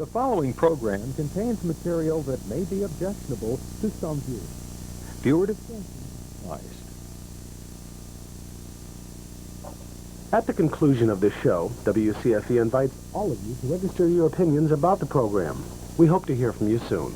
The following program contains material that may be objectionable to some viewers. Viewer discretion is advised. At the conclusion of this show, WCFE invites all of you to register your opinions about the program. We hope to hear from you soon.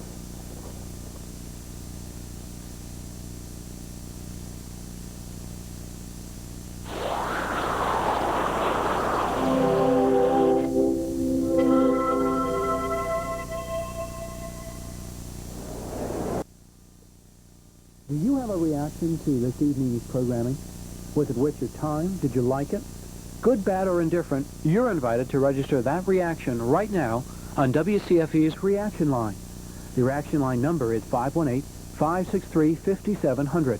Do you have a reaction to this evening's programming? Was it worth your time? Did you like it? Good, bad, or indifferent, you're invited to register that reaction right now on WCFE's Reaction Line. The Reaction Line number is 518-563-5700.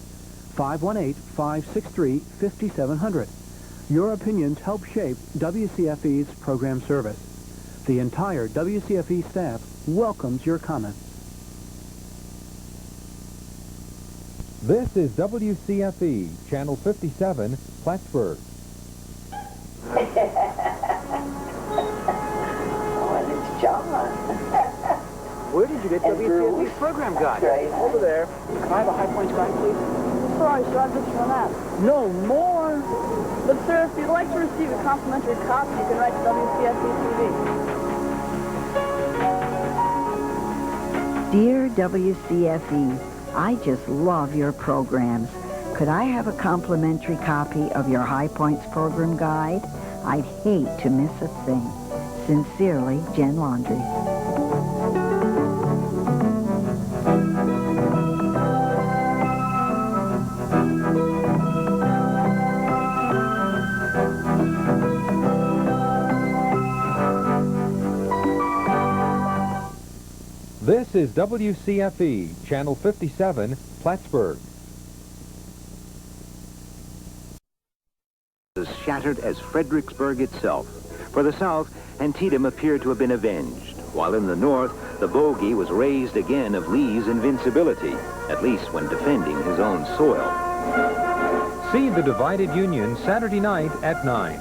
518-563-5700. Your opinions help shape WCFE's program service. The entire WCFE staff welcomes your comments. This is WCFE, Channel 57, Plattsburgh. Oh, and it's John. Where did you get WCFE's program guide? Right. Over there. Can I have a high points guide, please? Sorry, sir, I've just run out. No more. But, sir, if you'd like to receive a complimentary copy, you can write to WCFE-TV. Dear WCFE, I just love your programs. Could I have a complimentary copy of your High Points program guide? I'd hate to miss a thing. Sincerely, Jen Laundrie. This is WCFE, Channel 57, Plattsburgh. As shattered as Fredericksburg itself. For the South, Antietam appeared to have been avenged, while in the North, the bogey was raised again of Lee's invincibility, at least when defending his own soil. See The Divided Union Saturday night at 9.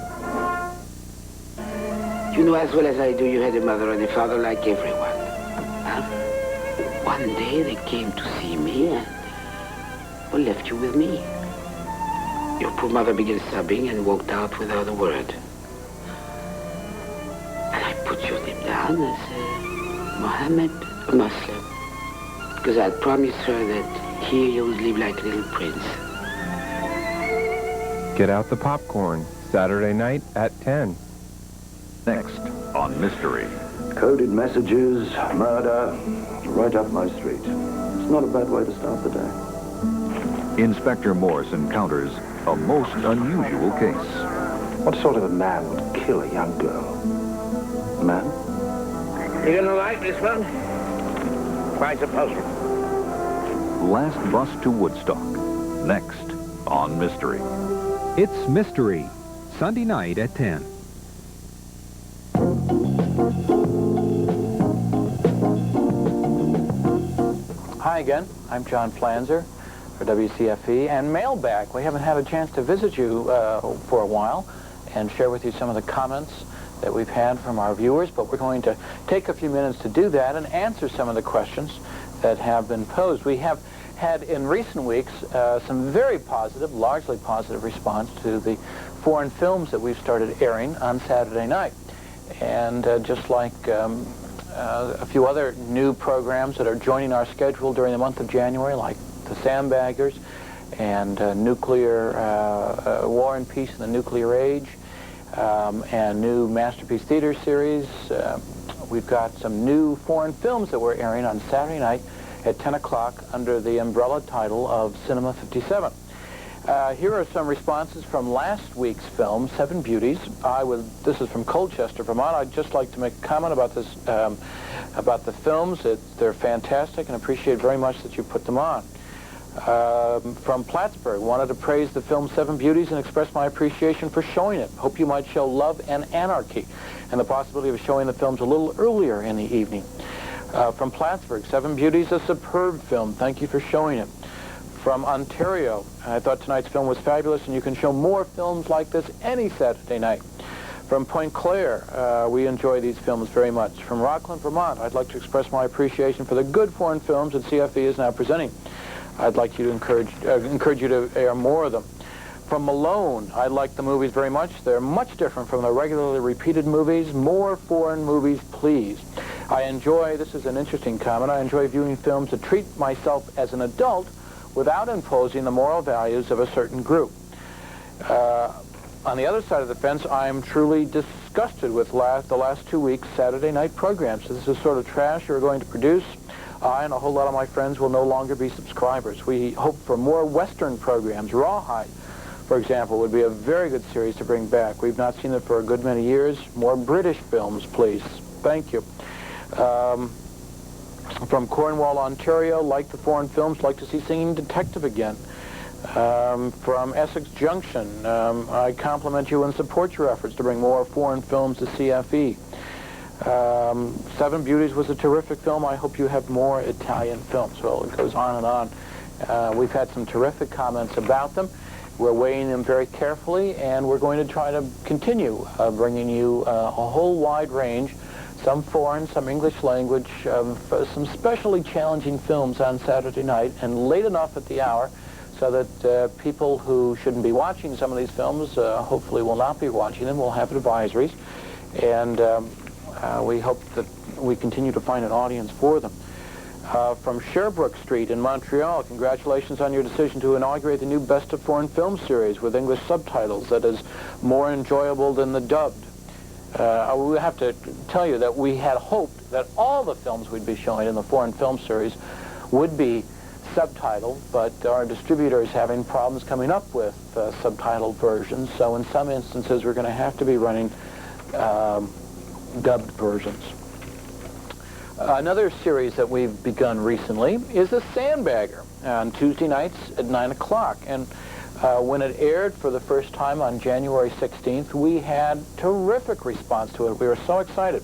You know as well as I do you had a mother and a father like everyone. Huh? One day they came to see me and well, left you with me. Your poor mother began sobbing and walked out without a word. And I put your name down as Mohammed, a Muslim, because I'd promised her that here you would live like a little prince. Get out the popcorn, Saturday night at 10. Next on Mystery. Coded messages, murder, right up my street. It's not a bad way to start the day. Inspector Morse encounters a most unusual case. What sort of a man would kill a young girl? A man? You gonna like this one? Quite a puzzle. Last bus to Woodstock. Next on Mystery. It's Mystery, Sunday night at 10. Hi again. I'm John Flanzer for WCFE and Mailbag. We haven't had a chance to visit you for a while and share with you some of the comments that we've had from our viewers, but we're going to take a few minutes to do that and answer some of the questions that have been posed. We have had in recent weeks some very positive, largely positive response to the foreign films that we've started airing on Saturday night. And just like a few other new programs that are joining our schedule during the month of January, like The Sandbaggers and Nuclear War and Peace in the Nuclear Age, and new Masterpiece Theater series. We've got some new foreign films that we're airing on Saturday night at 10 o'clock under the umbrella title of Cinema 57. Here are some responses from last week's film, Seven Beauties. This is from Colchester, Vermont. I'd just like to make a comment about this, about the films. They're fantastic and appreciate very much that you put them on. From Plattsburgh, wanted to praise the film Seven Beauties and express my appreciation for showing it. Hope you might show Love and Anarchy and the possibility of showing the films a little earlier in the evening. From Plattsburgh, Seven Beauties, a superb film. Thank you for showing it. From Ontario, I thought tonight's film was fabulous and you can show more films like this any Saturday night. From Point Claire, we enjoy these films very much. From Rockland, Vermont, I'd like to express my appreciation for the good foreign films that CFE is now presenting. I'd like you to encourage you to air more of them. From Malone, I like the movies very much. They're much different from the regularly repeated movies. More foreign movies, please. I enjoy, this is an interesting comment, I enjoy viewing films that treat myself as an adult without imposing the moral values of a certain group. On the other side of the fence, I'm truly disgusted with the last 2 weeks' Saturday night programs. This is the sort of trash you're going to produce. I and a whole lot of my friends will no longer be subscribers. We hope for more Western programs. Rawhide, for example, would be a very good series to bring back. We've not seen it for a good many years. More British films, please. Thank you. From Cornwall, Ontario, like the foreign films, like to see Singing Detective again. From Essex Junction, I compliment you and support your efforts to bring more foreign films to CFE. Seven Beauties was a terrific film. I hope you have more Italian films. Well, it goes on and on. We've had some terrific comments about them. We're weighing them very carefully, and we're going to try to continue bringing you a whole wide range, some foreign, some English language, some specially challenging films on Saturday night, and late enough at the hour so that people who shouldn't be watching some of these films hopefully will not be watching them. We'll have advisories, and we hope that we continue to find an audience for them. From Sherbrooke Street in Montreal, congratulations on your decision to inaugurate the new Best of Foreign Film series with English subtitles that is more enjoyable than the dubbed. We have to tell you that we had hoped that all the films we'd be showing in the foreign film series would be subtitled, but our distributor is having problems coming up with subtitled versions, so in some instances we're going to have to be running dubbed versions. Another series that we've begun recently is The Sandbagger on Tuesday nights at 9 o'clock. And when it aired for the first time on January 16th, we had terrific response to it. We were so excited.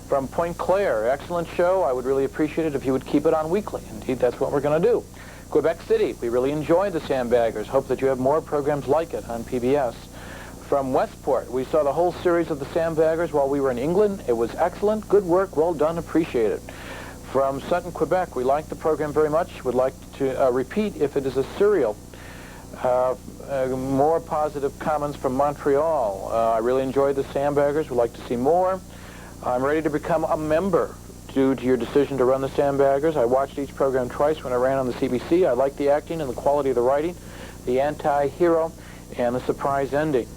From Point Claire, excellent show. I would really appreciate it if you would keep it on weekly. Indeed, that's what we're going to do. Quebec City, we really enjoyed The Sandbaggers. Hope that you have more programs like it on PBS. From Westport, we saw the whole series of The Sandbaggers while we were in England. It was excellent. Good work. Well done. Appreciate it. From Sutton, Quebec, we liked the program very much. Would like to repeat if it is a serial. More positive comments from Montreal. I really enjoyed The Sandbaggers. Would like to see more. I'm ready to become a member due to your decision to run The Sandbaggers. I watched each program twice when I ran on the CBC. I liked the acting and the quality of the writing, the anti-hero, and the surprise ending.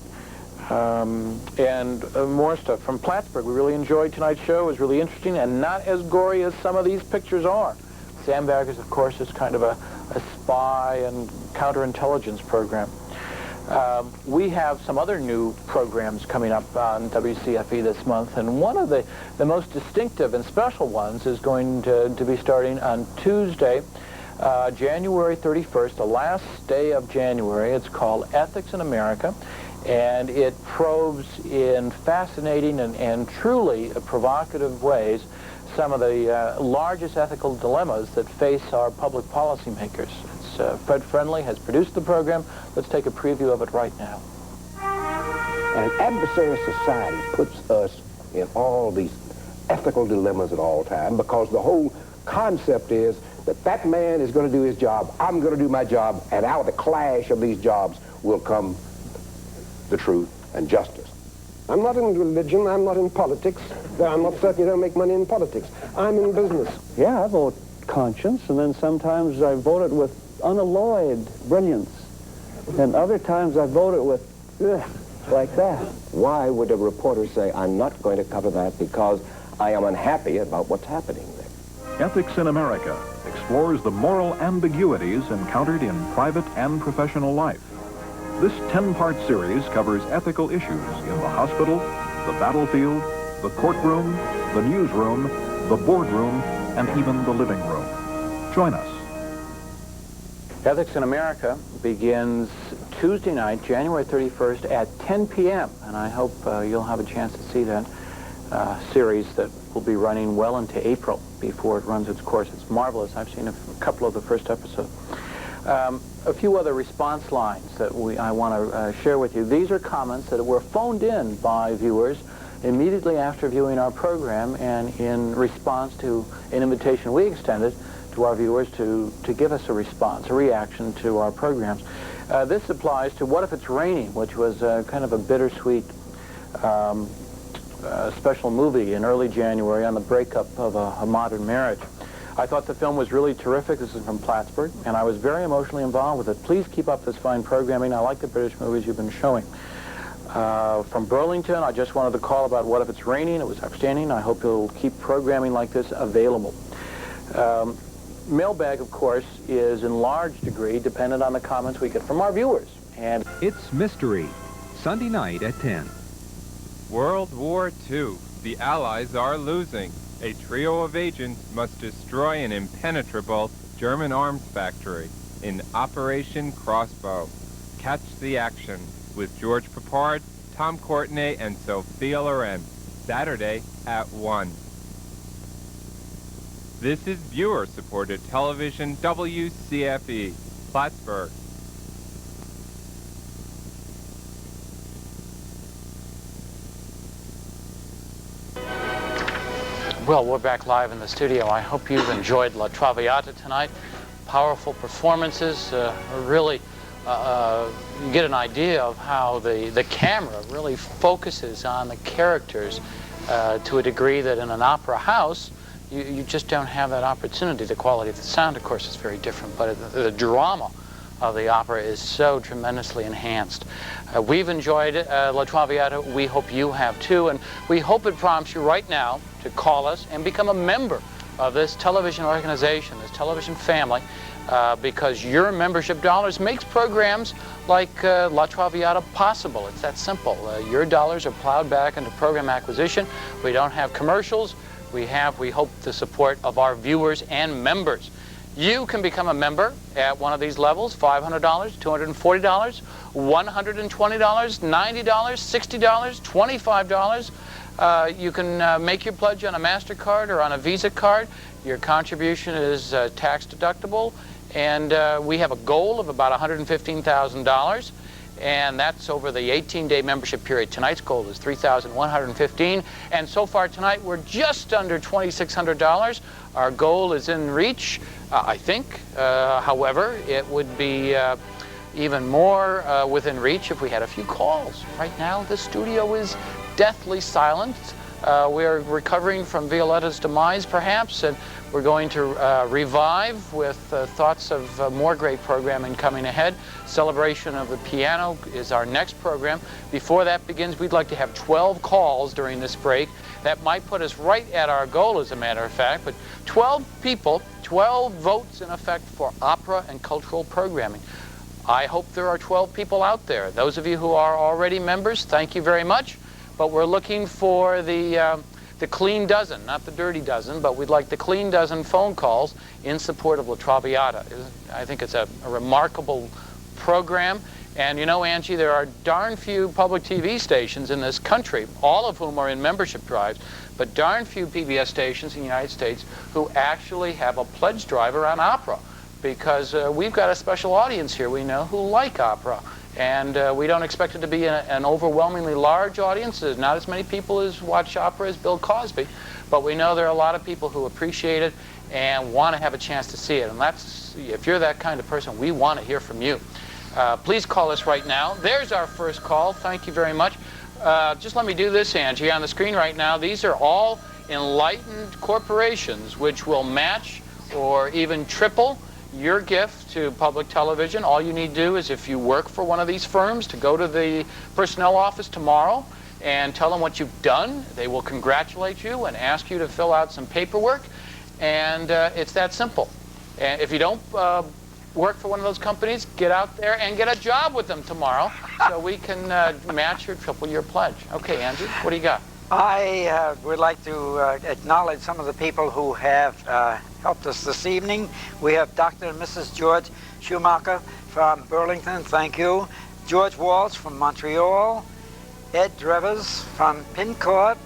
More stuff. From Plattsburgh, we really enjoyed tonight's show. It was really interesting and not as gory as some of these pictures are. Sandbaggers, of course, is kind of a spy and counterintelligence program. We have some other new programs coming up on WCFE this month, and one of the most distinctive and special ones is going to be starting on Tuesday, January 31st, the last day of January. It's called Ethics in America, and it probes in fascinating and truly provocative ways some of the largest ethical dilemmas that face our public policymakers. Fred Friendly has produced the program. Let's take a preview of it right now. An adversarial society puts us in all these ethical dilemmas at all times because the whole concept is that man is going to do his job, I'm going to do my job, and out of the clash of these jobs will come the truth and justice. I'm not in religion, I'm not in politics. I'm not certainly don't make money in politics. I'm in business. Yeah, I vote conscience, and then sometimes I vote it with unalloyed brilliance. And other times I vote it with, like that. Why would a reporter say, I'm not going to cover that because I am unhappy about what's happening there? Ethics in America explores the moral ambiguities encountered in private and professional life. This 10-part series covers ethical issues in the hospital, the battlefield, the courtroom, the newsroom, the boardroom, and even the living room. Join us. Ethics in America begins Tuesday night, January 31st at 10 p.m. And I hope you'll have a chance to see that series that will be running well into April before it runs its course. It's marvelous. I've seen a couple of the first episodes. a few other response lines that I want to share with you. These are comments that were phoned in by viewers immediately after viewing our program and in response to an invitation we extended to our viewers to give us a response, a reaction to our programs. This applies to What If It's Raining, which was kind of a bittersweet special movie in early January on the breakup of a modern marriage. I thought the film was really terrific. This is from Plattsburgh, and I was very emotionally involved with it. Please keep up this fine programming. I like the British movies you've been showing. From Burlington, I just wanted to call about What If It's Raining. It was outstanding. I hope you'll keep programming like this available. Mailbag, of course, is in large degree dependent on the comments we get from our viewers. And It's Mystery, Sunday night at 10. World War II. The Allies are losing. A trio of agents must destroy an impenetrable German arms factory in Operation Crossbow. Catch the action with George Papard, Tom Courtenay, and Sophia Loren. Saturday at 1. This is viewer-supported television WCFE, Plattsburgh. well, we're back live in the studio. I hope you've enjoyed La Traviata tonight. Powerful performances, really you get an idea of how the camera really focuses on the characters to a degree that in an opera house, you just don't have that opportunity. The quality of the sound, of course, is very different, but the drama of the opera is so tremendously enhanced. We've enjoyed La Traviata. We hope you have too, and we hope it prompts you right now to call us and become a member of this television organization, this television family, because your membership dollars makes programs like La Traviata possible. It's that simple. Your dollars are plowed back into program acquisition. We don't have commercials. We hope, the support of our viewers and members. You can become a member at one of these levels: $500, $240, $120, $90, $60, $25. You can make your pledge on a MasterCard or on a Visa card. Your contribution is tax deductible, and we have a goal of about $115,000, and that's over the 18-day membership period. Tonight's goal is $3,115, and so far tonight we're just under $2,600. Our goal is in reach, I think. However, it would be even more within reach if we had a few calls. Right now, the studio is deathly silent. We're recovering from Violetta's demise, perhaps, and we're going to revive with thoughts of more great programming coming ahead. Celebration of the Piano is our next program. Before that begins, we'd like to have 12 calls during this break. That might put us right at our goal, as a matter of fact, but 12 people, 12 votes in effect for opera and cultural programming. I hope there are 12 people out there. Those of you who are already members, thank you very much. But we're looking for the clean dozen, not the dirty dozen, but we'd like the clean dozen phone calls in support of La Traviata. I think it's a remarkable program. And you know, Angie, there are darn few public TV stations in this country, all of whom are in membership drives, but darn few PBS stations in the United States who actually have a pledge drive around opera, because we've got a special audience here, we know, who like opera. And we don't expect it to be an overwhelmingly large audience. There's not as many people as watch opera as Bill Cosby, but we know there are a lot of people who appreciate it and want to have a chance to see it. And that's, if you're that kind of person, we want to hear from you. Please call us right now. There's our first call. Thank you very much. Just let me do this, Angie. On the screen right now, these are all enlightened corporations which will match or even triple your gift to public television. All you need to do is, if you work for one of these firms, to go to the personnel office tomorrow and tell them what you've done. They will congratulate you and ask you to fill out some paperwork, and it's that simple. And if you don't work for one of those companies, get out there and get a job with them tomorrow so we can match or triple your pledge. Okay, Angie, what do you got? I would like to acknowledge some of the people who have helped us this evening. We have Dr. and Mrs. George Schumacher from Burlington, thank you. George Walsh from Montreal. Ed Drevers from Pincourt.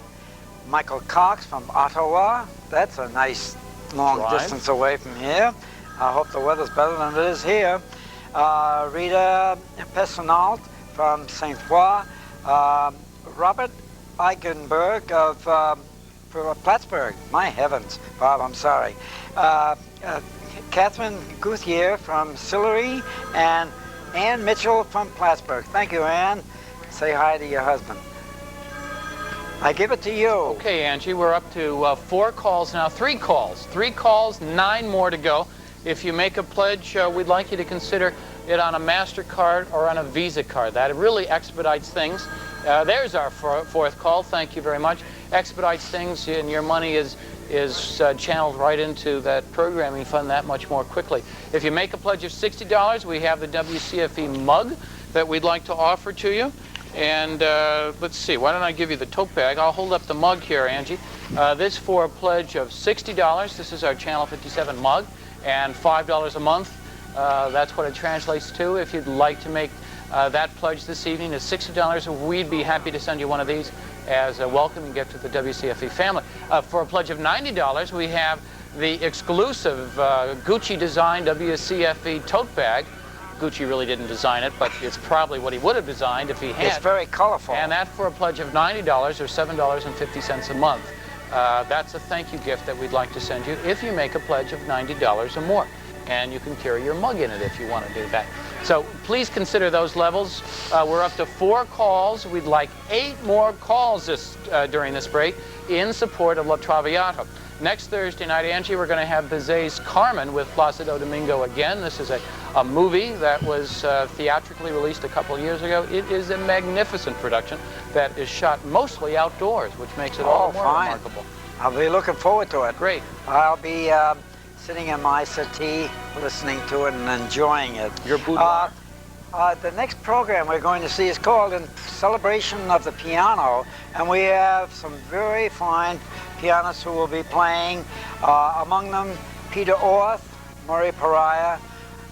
Michael Cox from Ottawa. That's a nice long distance away from here. I hope the weather's better than it is here. Rita Pessonault from St. Croix, Robert Eichenberg of Plattsburgh. My heavens, Bob, I'm sorry. Catherine Gouthier from Sillery, and Ann Mitchell from Plattsburgh. Thank you, Ann. Say hi to your husband. I give it to you. Okay, Angie, we're up to 4 calls now. 3 calls. 3 calls, 9 more to go. If you make a pledge, we'd like you to consider it on a MasterCard or on a Visa card. That really expedites things. There's our 4th call. Thank you very much. Expedites things, and your money is channeled right into that programming fund that much more quickly. If you make a pledge of $60, we have the WCFE mug that we'd like to offer to you. And let's see, why don't I give you the tote bag? I'll hold up the mug here, Angie. This for a pledge of $60. This is our Channel 57 mug, and $5 a month. That's what it translates to. If you'd like to make that pledge this evening is $60, we'd be happy to send you one of these as a welcoming gift to the WCFE family. For a pledge of $90, we have the exclusive Gucci-designed WCFE tote bag. Gucci really didn't design it, but it's probably what he would have designed if he had. It's very colorful. And that for a pledge of $90 or $7.50 a month. That's a thank you gift that we'd like to send you if you make a pledge of $90 or more. And you can carry your mug in it if you want to do that. So please consider those levels. We're up to 4 calls. We'd like 8 more calls during this break in support of La Traviata. Next Thursday night, Angie, we're going to have Bizet's Carmen with Placido Domingo again. This is a movie that was theatrically released a couple of years ago. It is a magnificent production that is shot mostly outdoors, which makes it all the more remarkable. I'll be looking forward to it. Great. I'll be sitting in my settee, listening to it and enjoying it. Your boudoir. The next program we're going to see is called In Celebration of the Piano, and we have some very fine pianists who will be playing, among them Peter Orth, Murray Pariah.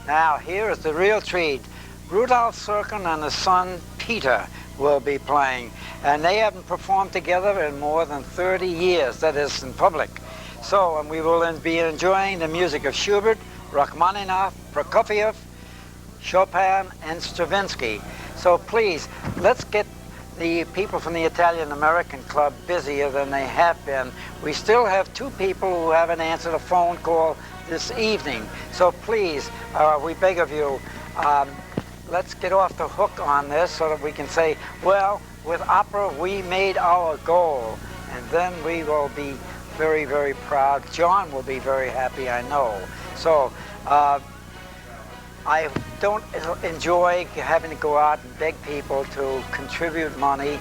Now here is the real treat. Rudolf Serkin and his son Peter will be playing, and they haven't performed together in more than 30 years, that is in public. So, and we will be enjoying the music of Schubert, Rachmaninoff, Prokofiev, Chopin, and Stravinsky. So please, let's get the people from the Italian American Club busier than they have been. We still have 2 people who haven't answered a phone call this evening. So please, we beg of you, let's get off the hook on this so that we can say, well, with opera, we made our goal. And then we will be very, very proud. John will be very happy, I know. So, I don't enjoy having to go out and beg people to contribute money.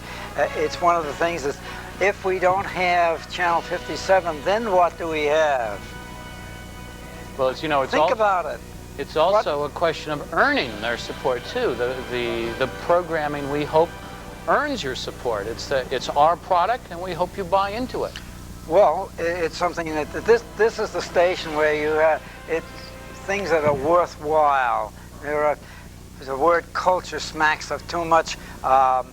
It's one of the things that if we don't have Channel 57, then what do we have? Well, as you know, think about it. It's also a question of earning their support too. The programming, we hope, earns your support. It's our product, and we hope you buy into it. Well, it's something that this is the station where you have things that are worthwhile. The word culture smacks of too much. Well,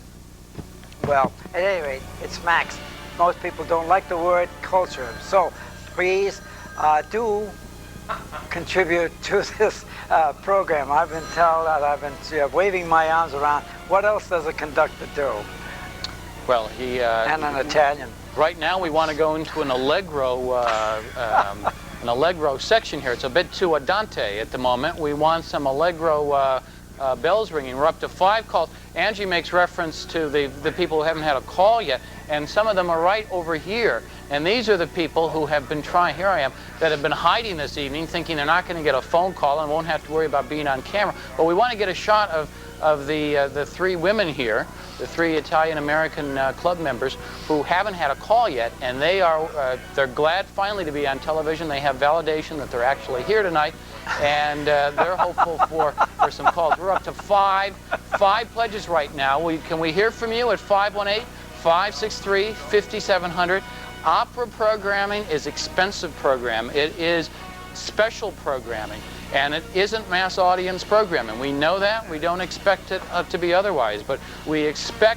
at any rate, it smacks. Most people don't like the word culture. So please do contribute to this program. I've been told that I've been waving my arms around. What else does a conductor do? Well, and an Italian. Right now, we want to go into an allegro section here. It's a bit too andante at the moment. We want some allegro bells ringing. We're up to 5 calls. Angie makes reference to the people who haven't had a call yet, and some of them are right over here. And these are the people who have been trying, here I am, that have been hiding this evening, thinking they're not going to get a phone call and won't have to worry about being on camera. But we want to get a shot of the 3 women here, the 3 Italian-American club members who haven't had a call yet, and they're glad finally to be on television. They have validation that they're actually here tonight, and they're hopeful for some calls. We're up to 5 pledges right now. Can we hear from you at 518-563-5700? Opera programming is expensive program. It is special programming. And it isn't mass audience programming. We know that. We don't expect it to be otherwise. But we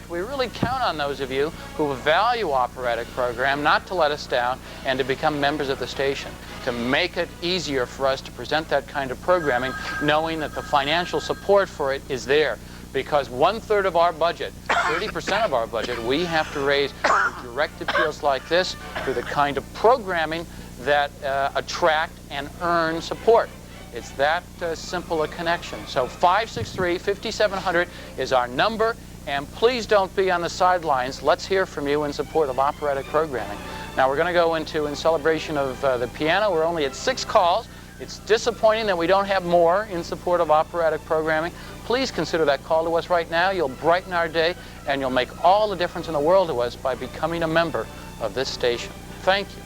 really count on those of you who value operatic program not to let us down and to become members of the station, to make it easier for us to present that kind of programming, knowing that the financial support for it is there. Because 1/3 of our budget, 30% of our budget, we have to raise through direct appeals like this, through the kind of programming that attract and earn support. It's that simple a connection. So 563-5700 is our number, and please don't be on the sidelines. Let's hear from you in support of operatic programming. Now we're going to go into, in celebration of the piano, we're only at 6 calls. It's disappointing that we don't have more in support of operatic programming. Please consider that call to us right now. You'll brighten our day, and you'll make all the difference in the world to us by becoming a member of this station. Thank you.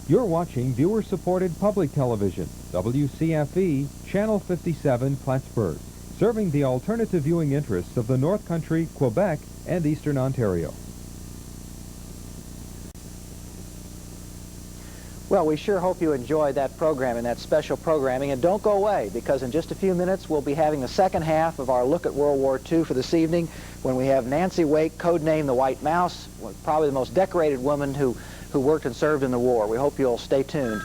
You're watching viewer-supported public television, WCFE, Channel 57, Plattsburgh, serving the alternative viewing interests of the North Country, Quebec, and Eastern Ontario. Well, we sure hope you enjoyed that program and that special programming. And don't go away, because in just a few minutes we'll be having the second half of our look at World War II for this evening, when we have Nancy Wake, codenamed the White Mouse, probably the most decorated woman who worked and served in the war. We hope you'll stay tuned.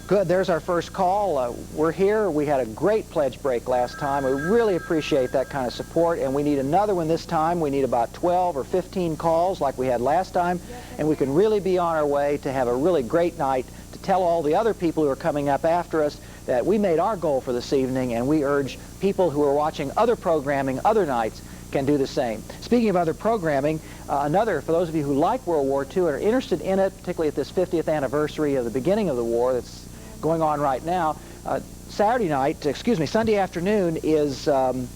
Good, there's our first call. We're here. We had a great pledge break last time. We really appreciate that kind of support, and we need another one this time. We need about 12 or 15 calls like we had last time, and we can really be on our way to have a really great night, to tell all the other people who are coming up after us that we made our goal for this evening, and we urge people who are watching other programming other nights can do the same. Speaking of other programming, for those of you who like World War II and are interested in it, particularly at this 50th anniversary of the beginning of the war that's going on right now, Sunday afternoon is The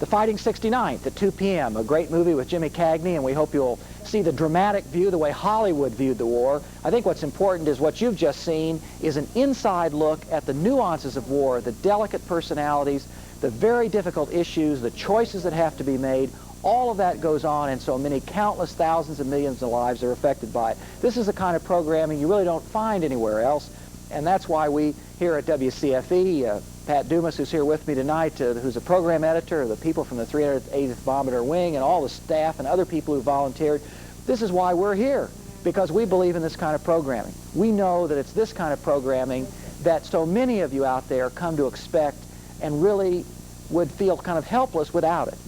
Fighting 69th at 2 p.m., a great movie with Jimmy Cagney, and we hope you'll see the dramatic view, the way Hollywood viewed the war. I think what's important is what you've just seen is an inside look at the nuances of war, the delicate personalities, the very difficult issues, the choices that have to be made. All of that goes on, and so many countless thousands of millions of lives are affected by it. This is the kind of programming you really don't find anywhere else, and that's why we here at WCFE, Pat Dumas, who's here with me tonight, who's a program editor, the people from the 380th Bombardier Wing, and all the staff and other people who volunteered, this is why we're here, because we believe in this kind of programming. We know that it's this kind of programming that so many of you out there come to expect and really would feel kind of helpless without it.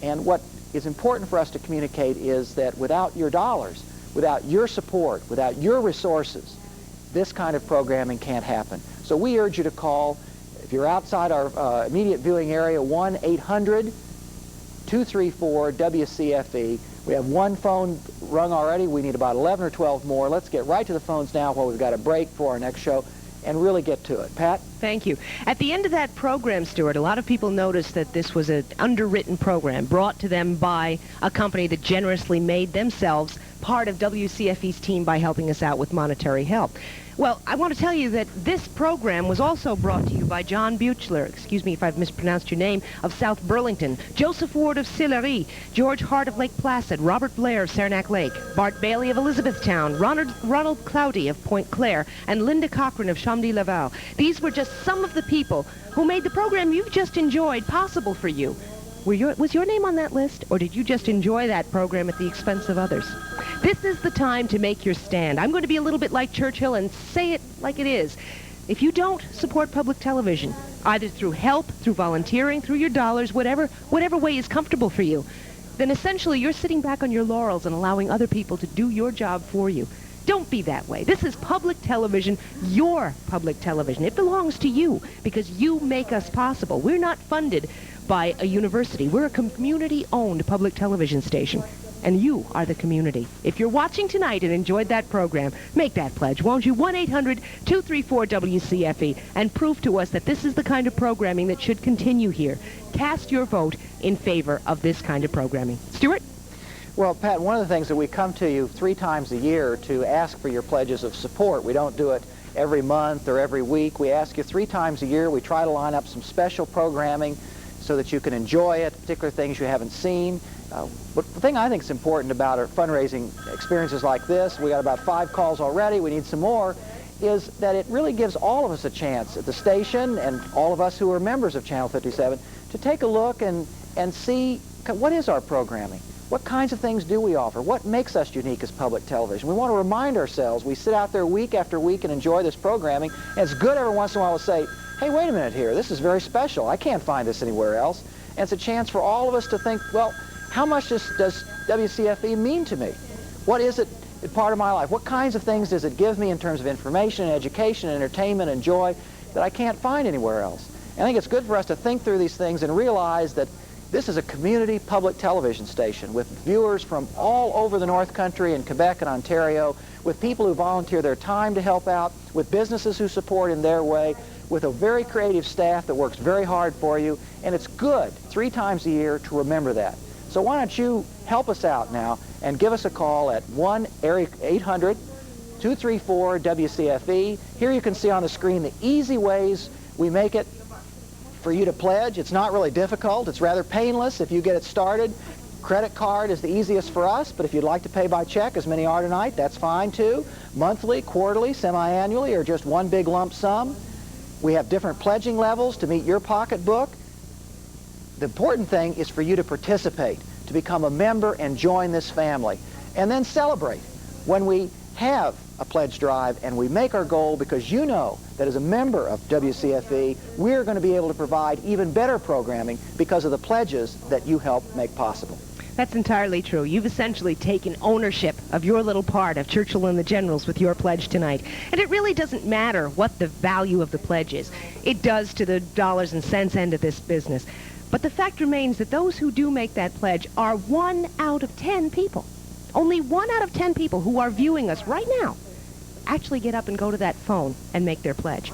And what is important for us to communicate is that without your dollars, without your support, without your resources, this kind of programming can't happen. So we urge you to call, if you're outside our immediate viewing area, 1-800-234-WCFE. We have one phone rung already. We need about 11 or 12 more. Let's get right to the phones now while we've got a break for our next show and really get to it. Pat? Thank you. At the end of that program, Stuart, a lot of people noticed that this was an underwritten program brought to them by a company that generously made themselves part of WCFE's team by helping us out with monetary help. Well, I want to tell you that this program was also brought to you by John Buchler, excuse me if I've mispronounced your name, of South Burlington, Joseph Ward of Sillery, George Hart of Lake Placid, Robert Blair of Saranac Lake, Bart Bailey of Elizabethtown, Ronald Cloudy of Point Claire, and Linda Cochran of Chambly-Laval. These were just some of the people who made the program you've just enjoyed possible for you. Was your name on that list, or did you just enjoy that program at the expense of others? This is the time to make your stand. I'm going to be a little bit like Churchill and say it like it is. If you don't support public television, either through help, through volunteering, through your dollars, whatever way is comfortable for you, then essentially you're sitting back on your laurels and allowing other people to do your job for you. Don't be that way. This is public television, your public television. It belongs to you because you make us possible. We're not funded by a university. We're a community-owned public television station, and you are the community. If you're watching tonight and enjoyed that program, make that pledge, won't you? 1-800-234-WCFE, and prove to us that this is the kind of programming that should continue here. Cast your vote in favor of this kind of programming. Stuart? Well, Pat, one of the things that we come to you 3 times a year to ask for your pledges of support. We don't do it every month or every week. We ask you 3 times a year. We try to line up some special programming so that you can enjoy it, particular things you haven't seen. But the thing I think is important about our fundraising experiences like this, we got about 5 calls already, we need some more, is that it really gives all of us a chance at the station and all of us who are members of Channel 57 to take a look and see what is our programming. What kinds of things do we offer? What makes us unique as public television? We want to remind ourselves, we sit out there week after week and enjoy this programming, and it's good every once in a while to say, hey, wait a minute here, this is very special. I can't find this anywhere else. And it's a chance for all of us to think, well, how much does WCFE mean to me? What is it part of my life? What kinds of things does it give me in terms of information, and education, and entertainment, and joy that I can't find anywhere else? And I think it's good for us to think through these things and realize that this is a community public television station with viewers from all over the North Country and Quebec and Ontario, with people who volunteer their time to help out, with businesses who support in their way, with a very creative staff that works very hard for you, and it's good 3 times a year to remember that. So why don't you help us out now and give us a call at 1-800-234-WCFE. Here you can see on the screen the easy ways we make it for you to pledge. It's not really difficult. It's rather painless if you get it started. Credit card is the easiest for us, but if you'd like to pay by check, as many are tonight, that's fine too. Monthly, quarterly, semi-annually, or just one big lump sum. We have different pledging levels to meet your pocketbook. The important thing is for you to participate, to become a member and join this family, and then celebrate when we have a pledge drive and we make our goal, because you know that as a member of WCFE, we're going to be able to provide even better programming because of the pledges that you help make possible. That's entirely true. You've essentially taken ownership of your little part of Churchill and the Generals with your pledge tonight. And it really doesn't matter what the value of the pledge is. It does to the dollars and cents end of this business. But the fact remains that those who do make that pledge are 1 out of 10 people. Only 1 out of 10 people who are viewing us right now actually get up and go to that phone and make their pledge.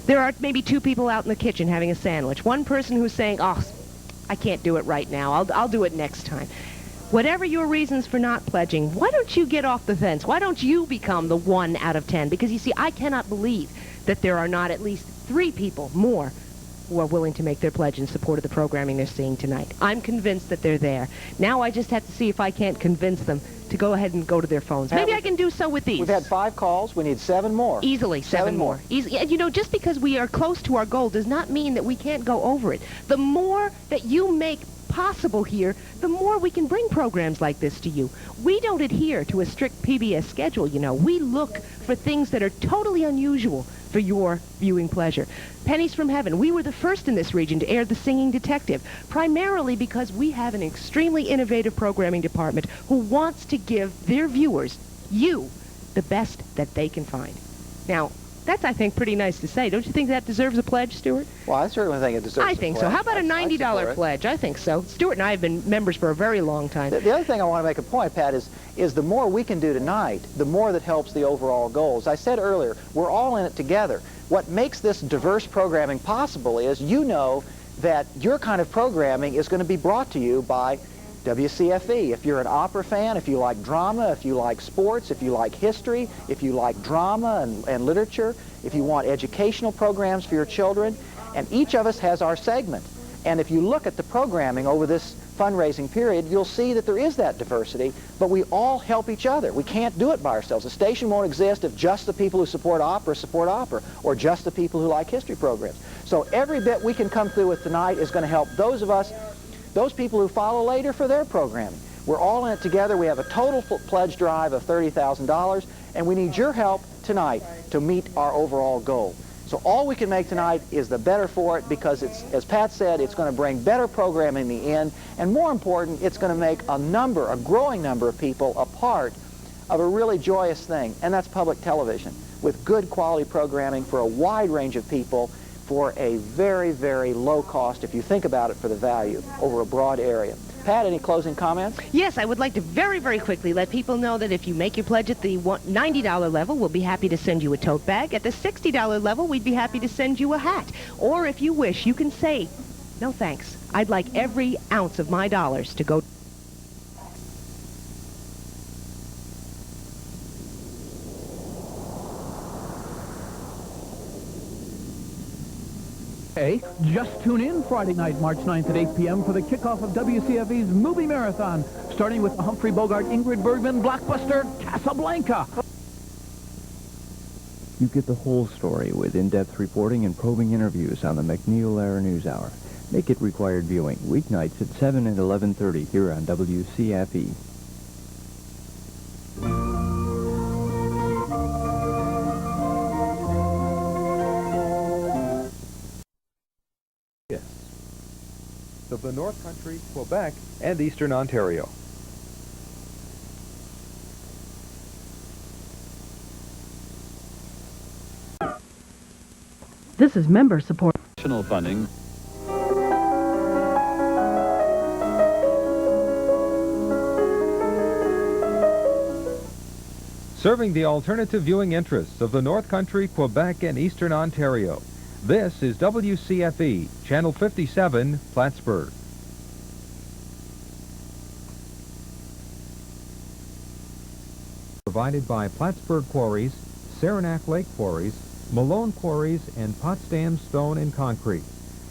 There are maybe 2 people out in the kitchen having a sandwich. One person who's saying, oh, I can't do it right now. I'll do it next time. Whatever your reasons for not pledging, why don't you get off the fence? Why don't you become the 1 out of 10? Because you see, I cannot believe that there are not at least 3 people more who are willing to make their pledge in support of the programming they're seeing tonight. I'm convinced that they're there. Now I just have to see if I can't convince them to go ahead and go to their phones. Maybe I can do so with these. We've had 5 calls. We need 7 more. Easily 7 more. Easy. And you know, just because we are close to our goal does not mean that we can't go over it. The more that you make possible here, the more we can bring programs like this to you. We don't adhere to a strict PBS schedule, you know. We look for things that are totally unusual for your viewing pleasure. Pennies from Heaven. We were the first in this region to air The Singing Detective, primarily because we have an extremely innovative programming department who wants to give their viewers, you, the best that they can find. Now, that's, I think, pretty nice to say. Don't you think that deserves a pledge, Stuart? Well, I certainly think it deserves a pledge. I think so. How about a $90 pledge? I think so. Stuart and I have been members for a very long time. The other thing I want to make a point, Pat, is the more we can do tonight, the more that helps the overall goals. I said earlier, we're all in it together. What makes this diverse programming possible is you know that your kind of programming is going to be brought to you by WCFE. If you're an opera fan, if you like drama, if you like sports, if you like history, if you like drama and literature, if you want educational programs for your children, and each of us has our segment. And if you look at the programming over this fundraising period, you'll see that there is that diversity, but we all help each other. We can't do it by ourselves. A station won't exist if just the people who support opera, or just the people who like history programs. So every bit we can come through with tonight is going to help those of us, those people who follow later for their programming. We're all in it together. We have a total pledge drive of $30,000, and we need your help tonight to meet our overall goal. So all we can make tonight is the better for it, because it's, as Pat said, it's going to bring better programming in the end, and more important, it's going to make a growing number of people a part of a really joyous thing, and that's public television, with good quality programming for a wide range of people for a very, very low cost, if you think about it, for the value over a broad area. Pat, any closing comments? Yes, I would like to very, very quickly let people know that if you make your pledge at the $90 level, we'll be happy to send you a tote bag. At the $60 level, we'd be happy to send you a hat. Or if you wish, you can say, no thanks. I'd like every ounce of my dollars to go Hey, just tune in Friday night, March 9th at 8 p.m. for the kickoff of WCFE's Movie Marathon, starting with the Humphrey Bogart, Ingrid Bergman blockbuster Casablanca. You get the whole story with in-depth reporting and probing interviews on the McNeil-Lehrer News Hour. Make it required viewing, weeknights at 7 and 11:30 here on WCFE. Of the North Country, Quebec, and Eastern Ontario. This is member support. National funding. Serving the alternative viewing interests of the North Country, Quebec, and Eastern Ontario. This is WCFE, Channel 57, Plattsburgh. Provided by Plattsburgh Quarries, Saranac Lake Quarries, Malone Quarries, and Potsdam Stone and Concrete.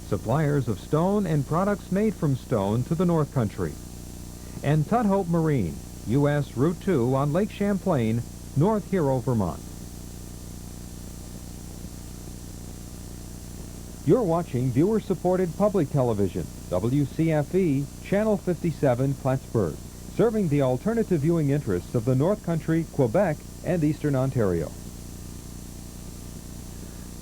Suppliers of stone and products made from stone to the North Country. And Tudhope Marine, U.S. Route 2 on Lake Champlain, North Hero, Vermont. You're watching viewer-supported public television, WCFE, Channel 57, Plattsburgh, serving the alternative viewing interests of the North Country, Quebec, and Eastern Ontario.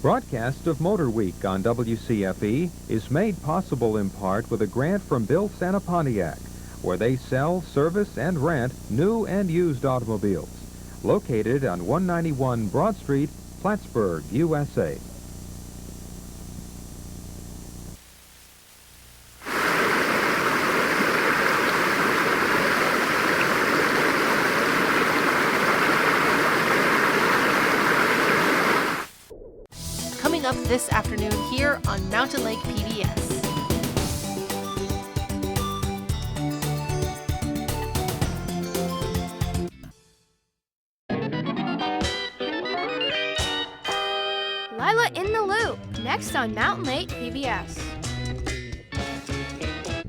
Broadcast of Motor Week on WCFE is made possible in part with a grant from Bill Santa Pontiac, where they sell, service, and rent new and used automobiles. Located on 191 Broad Street, Plattsburgh, USA. Coming up this afternoon here on Mountain Lake PBS. Lila in the Loop, next on Mountain Lake PBS.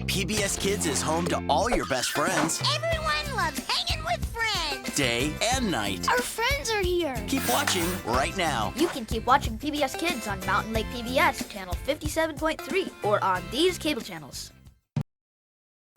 PBS Kids is home to all your best friends, Everyone loves hanging with friends. day and night. Our friends are here. Keep watching right now. You can keep watching PBS Kids on Mountain Lake PBS, channel 57.3, or on these cable channels.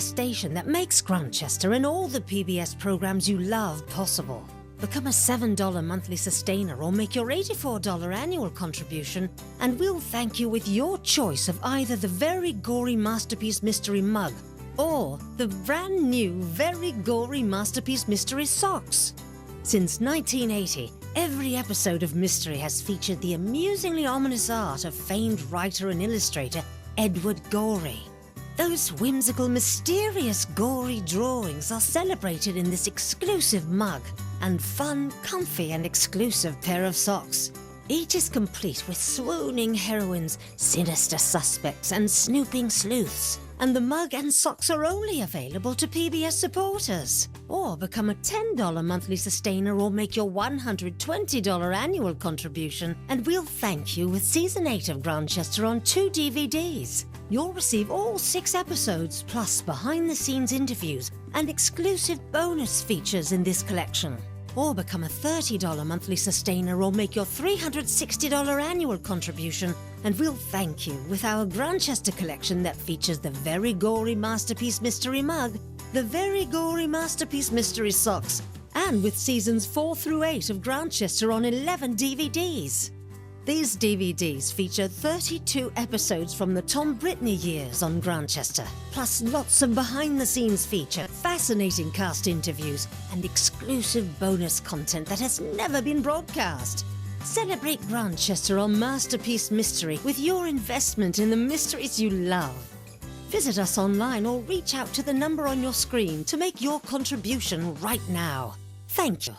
Station that makes Grantchester and all the PBS programs you love possible. Become a $7 monthly sustainer or make your $84 annual contribution, and we'll thank you with your choice of either the Very Gory Masterpiece Mystery Mug or the brand new Very Gory Masterpiece Mystery Socks. Since 1980, every episode of Mystery has featured the amusingly ominous art of famed writer and illustrator Edward Gorey. Those whimsical, mysterious, gory drawings are celebrated in this exclusive mug and fun, comfy, and exclusive pair of socks. Each is complete with swooning heroines, sinister suspects, and snooping sleuths. And the mug and socks are only available to PBS supporters. Or become a $10 monthly sustainer or make your $120 annual contribution, and we'll thank you with Season 8 of Grantchester on 2 DVDs. You'll receive all 6 episodes, plus behind-the-scenes interviews and exclusive bonus features in this collection. Or become a $30 monthly sustainer or make your $360 annual contribution, and we'll thank you with our Grantchester collection that features the Very Gory Masterpiece Mystery Mug, the Very Gory Masterpiece Mystery Socks, and with seasons 4 through 8 of Grantchester on 11 DVDs. These DVDs feature 32 episodes from the Tom Brittany years on Grantchester, plus lots of behind-the-scenes feature, fascinating cast interviews, and exclusive bonus content that has never been broadcast. Celebrate Grantchester on Masterpiece Mystery with your investment in the mysteries you love. Visit us online or reach out to the number on your screen to make your contribution right now. Thank you.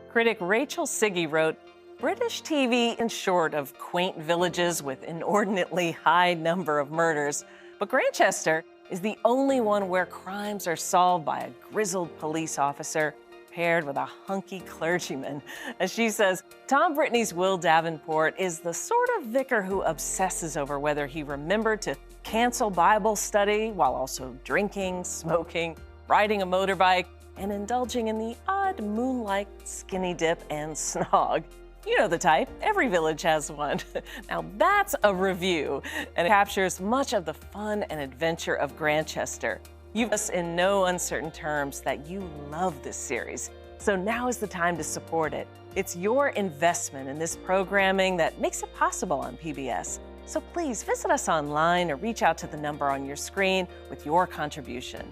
Critic Rachel Siggy wrote, British TV is short of quaint villages with inordinately high number of murders, but Grantchester is the only one where crimes are solved by a grizzled police officer paired with a hunky clergyman. As she says, Tom Brittany's Will Davenport is the sort of vicar who obsesses over whether he remembered to cancel Bible study while also drinking, smoking, riding a motorbike, and indulging in the odd moonlight skinny dip and snog. You know the type. Every village has one. Now that's a review, and it captures much of the fun and adventure of Grantchester. You've us in no uncertain terms that you love this series, so now is the time to support it. It's your investment in this programming that makes it possible on PBS. So please visit us online or reach out to the number on your screen with your contribution.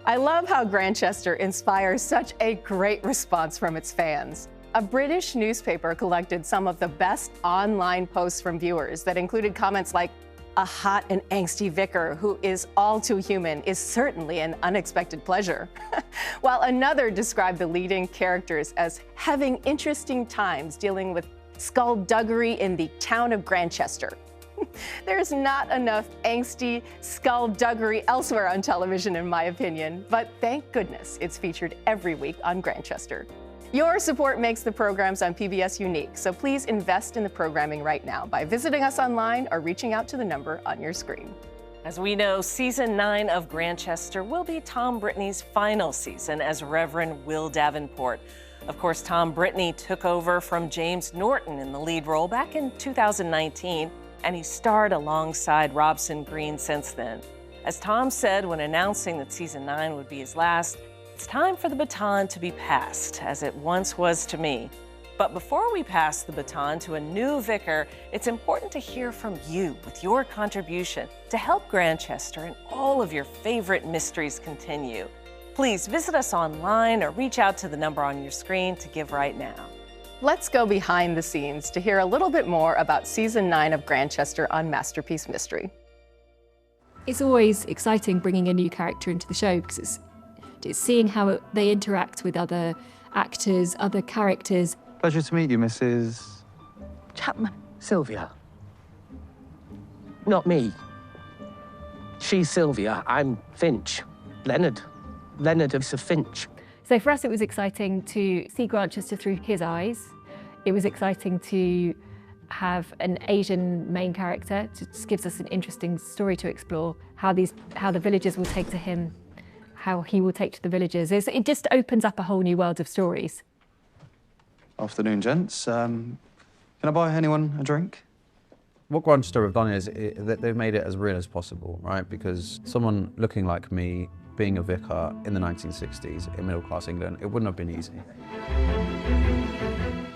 I love how Grantchester inspires such a great response from its fans. A British newspaper collected some of the best online posts from viewers that included comments like, "A hot and angsty vicar who is all too human is certainly an unexpected pleasure," while another described the leading characters as having interesting times dealing with skullduggery in the town of Grantchester. There's not enough angsty skullduggery elsewhere on television, in my opinion, but thank goodness it's featured every week on Grantchester. Your support makes the programs on PBS unique, so please invest in the programming right now by visiting us online or reaching out to the number on your screen. As we know, Season 9 of Grantchester will be Tom Brittany's final season as Reverend Will Davenport. Of course, Tom Brittany took over from James Norton in the lead role back in 2019, and he starred alongside Robson Green since then. As Tom said when announcing that Season 9 would be his last, it's time for the baton to be passed, as it once was to me. But before we pass the baton to a new vicar, it's important to hear from you with your contribution to help Grantchester and all of your favorite mysteries continue. Please visit us online or reach out to the number on your screen to give right now. Let's go behind the scenes to hear a little bit more about Season 9 of Grantchester on Masterpiece Mystery. It's always exciting bringing a new character into the show because it's seeing how they interact with other actors, other characters. Pleasure to meet you, Mrs. Chapman. Sylvia. Not me. She's Sylvia. I'm Finch. Leonard. Leonard of Sir Finch. So for us, it was exciting to see Grantchester through his eyes. It was exciting to have an Asian main character. It just gives us an interesting story to explore, how the villagers will take to him, how he will take to the villagers. It just opens up a whole new world of stories. Afternoon, gents. Can I buy anyone a drink? What Grantchester have done is that they've made it as real as possible, right? Because someone looking like me, being a vicar in the 1960s in middle-class England, it wouldn't have been easy.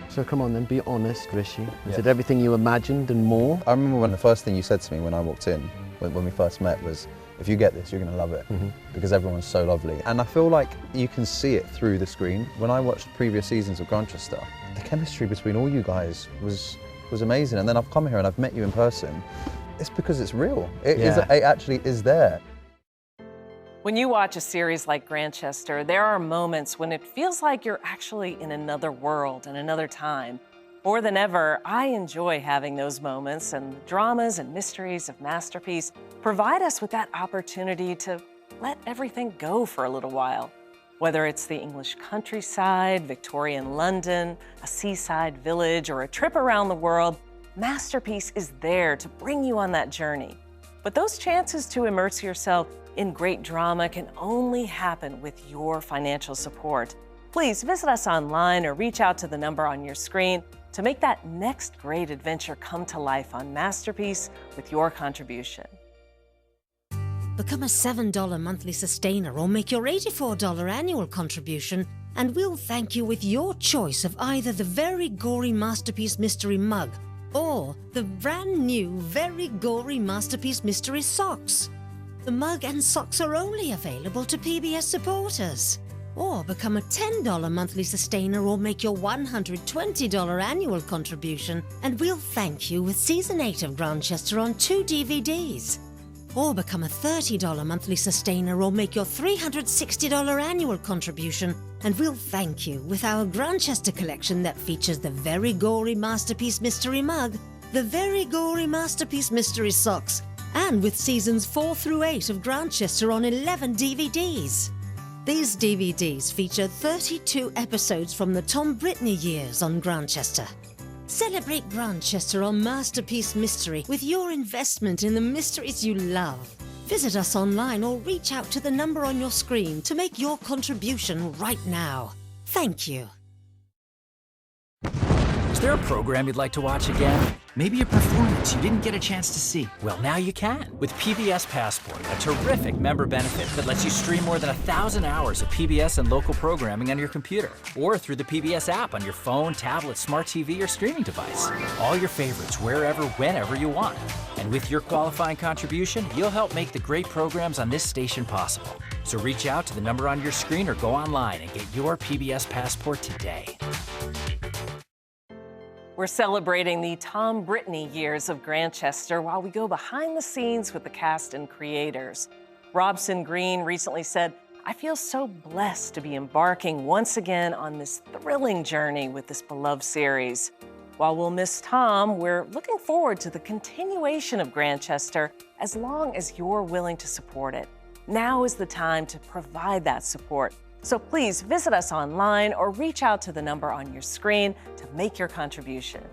So come on then, be honest, Rishi. Is it everything you imagined and more? I remember when the first thing you said to me when I walked in, when we first met, was, if you get this, you're going to love it, because everyone's so lovely. And I feel like you can see it through the screen. When I watched previous seasons of Grantchester, the chemistry between all you guys was amazing. And then I've come here and I've met you in person. It's because it's real. It actually is there. When you watch a series like Grantchester, there are moments when it feels like you're actually in another world and another time. More than ever, I enjoy having those moments, and the dramas and mysteries of Masterpiece provide us with that opportunity to let everything go for a little while. Whether it's the English countryside, Victorian London, a seaside village, or a trip around the world, Masterpiece is there to bring you on that journey. But those chances to immerse yourself in great drama can only happen with your financial support. Please visit us online or reach out to the number on your screen to make that next great adventure come to life on Masterpiece with your contribution. Become a $7 monthly sustainer or make your $84 annual contribution, and we'll thank you with your choice of either the very gory Masterpiece Mystery mug or the brand new very gory Masterpiece Mystery socks. The mug and socks are only available to PBS supporters. Or become a $10 monthly sustainer or make your $120 annual contribution, and we'll thank you with Season 8 of Grantchester on 2 DVDs. Or become a $30 monthly sustainer or make your $360 annual contribution, and we'll thank you with our Grantchester collection that features the very gory Masterpiece Mystery mug, the very gory Masterpiece Mystery socks, and with Seasons 4 through 8 of Grantchester on 11 DVDs. These DVDs feature 32 episodes from the Tom Brittany years on Grantchester. Celebrate Grantchester on Masterpiece Mystery with your investment in the mysteries you love. Visit us online or reach out to the number on your screen to make your contribution right now. Thank you. Is there a program you'd like to watch again? Maybe a performance you didn't get a chance to see. Well, now you can with PBS Passport, a terrific member benefit that lets you stream more than 1,000 hours of PBS and local programming on your computer or through the PBS app on your phone, tablet, smart TV, or streaming device. All your favorites wherever, whenever you want. And with your qualifying contribution, you'll help make the great programs on this station possible. So reach out to the number on your screen or go online and get your PBS Passport today. We're celebrating the Tom Brittany years of Grantchester while we go behind the scenes with the cast and creators. Robson Green recently said, "I feel so blessed to be embarking once again on this thrilling journey with this beloved series. While we'll miss Tom, we're looking forward to the continuation of Grantchester as long as you're willing to support it. Now is the time to provide that support. So please visit us online or reach out to the number on your screen to make your contribution."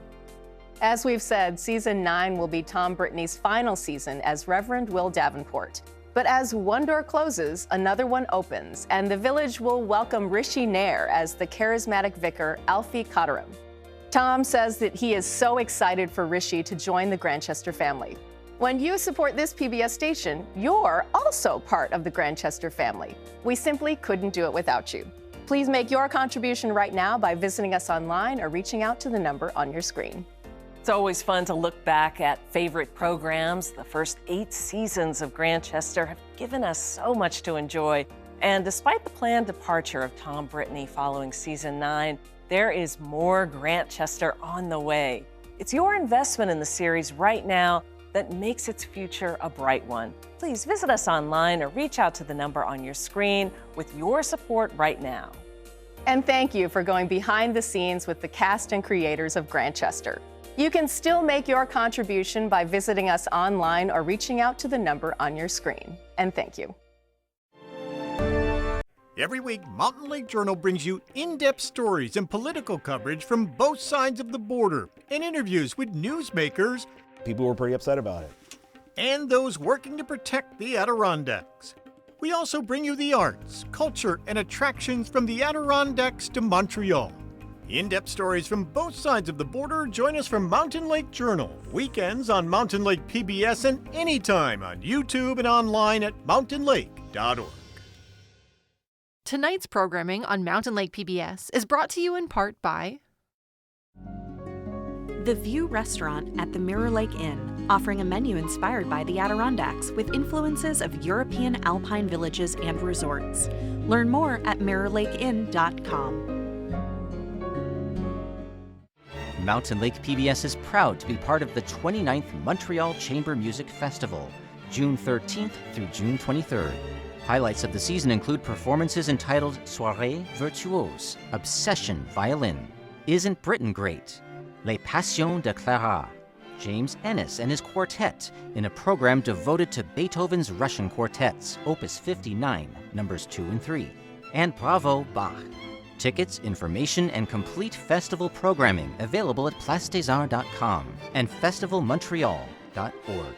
As we've said, Season 9 will be Tom Brittany's final season as Reverend Will Davenport. But as one door closes, another one opens, and the village will welcome Rishi Nair as the charismatic vicar Alfie Cotteram. Tom says that he is so excited for Rishi to join the Grantchester family. When you support this PBS station, you're also part of the Grantchester family. We simply couldn't do it without you. Please make your contribution right now by visiting us online or reaching out to the number on your screen. It's always fun to look back at favorite programs. The first 8 seasons of Grantchester have given us so much to enjoy. And despite the planned departure of Tom Brittany following Season 9, there is more Grantchester on the way. It's your investment in the series right now that makes its future a bright one. Please visit us online or reach out to the number on your screen with your support right now. And thank you for going behind the scenes with the cast and creators of Grantchester. You can still make your contribution by visiting us online or reaching out to the number on your screen. And thank you. Every week, Mountain Lake Journal brings you in-depth stories and political coverage from both sides of the border and interviews with newsmakers. People were pretty upset about it. And those working to protect the Adirondacks. We also bring you the arts, culture, and attractions from the Adirondacks to Montreal. In-depth stories from both sides of the border. Join us from Mountain Lake Journal, weekends on Mountain Lake PBS and anytime on YouTube and online at mountainlake.org. Tonight's programming on Mountain Lake PBS is brought to you in part by The View Restaurant at the Mirror Lake Inn, offering a menu inspired by the Adirondacks with influences of European alpine villages and resorts. Learn more at mirrorlakeinn.com. Mountain Lake PBS is proud to be part of the 29th Montreal Chamber Music Festival, June 13th through June 23rd. Highlights of the season include performances entitled Soirée Virtuose, Obsession Violin, Isn't Britain Great?, Les Passions de Clara, James Ennis and his quartet in a program devoted to Beethoven's Russian quartets, Opus 59, numbers 2 and 3, and Bravo Bach. Tickets, information, and complete festival programming available at placedesarts.com and festivalmontreal.org.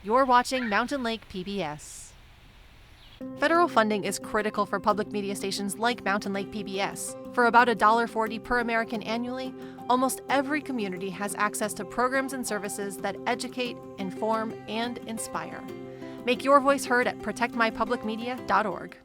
You're watching Mountain Lake PBS. Federal funding is critical for public media stations like Mountain Lake PBS. For about $1.40 per American annually, almost every community has access to programs and services that educate, inform, and inspire. Make your voice heard at protectmypublicmedia.org.